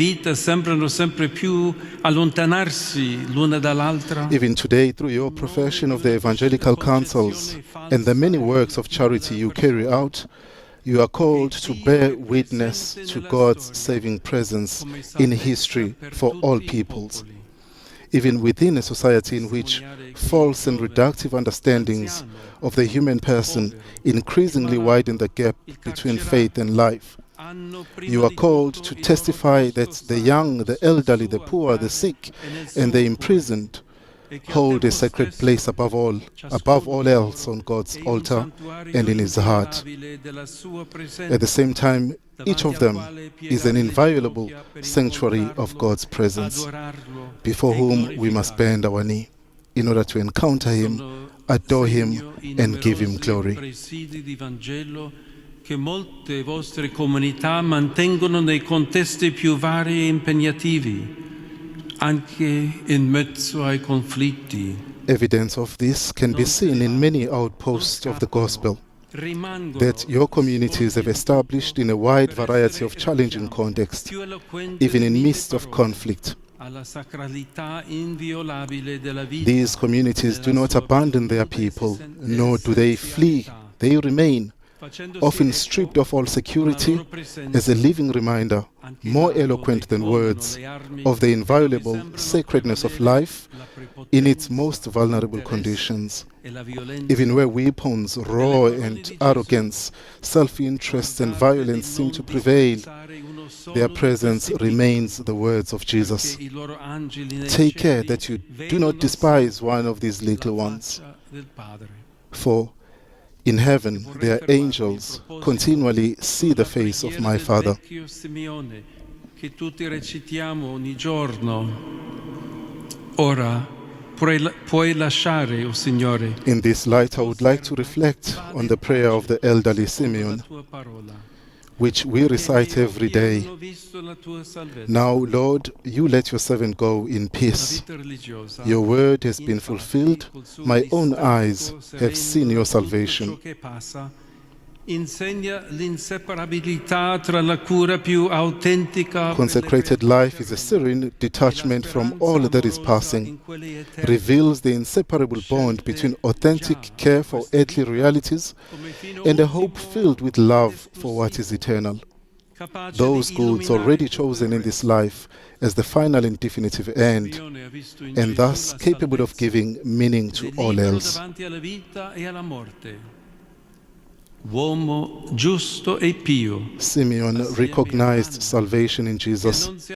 vita sembrano sempre più allontanarsi l'una dall'altra. Even today, through your profession of the evangelical counsels and the many works of charity you carry out, you are called to bear witness to God's saving presence in history for all peoples. Even within a society in which false and reductive understandings of the human person increasingly widen the gap between faith and life, you are called to testify that the young, the elderly, the poor, the sick, and the imprisoned hold a sacred place above all else on God's altar and in His heart. At the same time, each of them is an inviolable sanctuary of God's presence, before whom we must bend our knee in order to encounter Him, adore Him, and give Him glory. Che molte vostre comunità mantengono nei contesti più vari e impegnativi, anche in mezzo ai conflitti. Evidence of this can be seen in many outposts of the gospel that your communities have established in a wide variety of challenging contexts, even in midst of conflict. These communities do not abandon their people, nor do they flee. They remain, often stripped of all security, as a living reminder, more eloquent than words, of the inviolable sacredness of life in its most vulnerable conditions. Even where weapons, roar and arrogance, self-interest and violence seem to prevail, their presence remains the words of Jesus. Take care that you do not despise one of these little ones, for in heaven, their angels continually see the face of my Father. Che tutti recitiamo ogni giorno. Ora puoi lasciare, o Signore. In this light, I would like to reflect on the prayer of the elderly Simeon, which we recite every day. Now, Lord, you let your servant go in peace. Your word has been fulfilled. My own eyes have seen your salvation. Consecrated life is a serene detachment from all that is passing, reveals the inseparable bond between authentic care for earthly realities and a hope filled with love for what is eternal. Those goods already chosen in this life as the final and definitive end, and thus capable of giving meaning to all else. Uomo giusto e pio. Simeon recognized salvation in Jesus.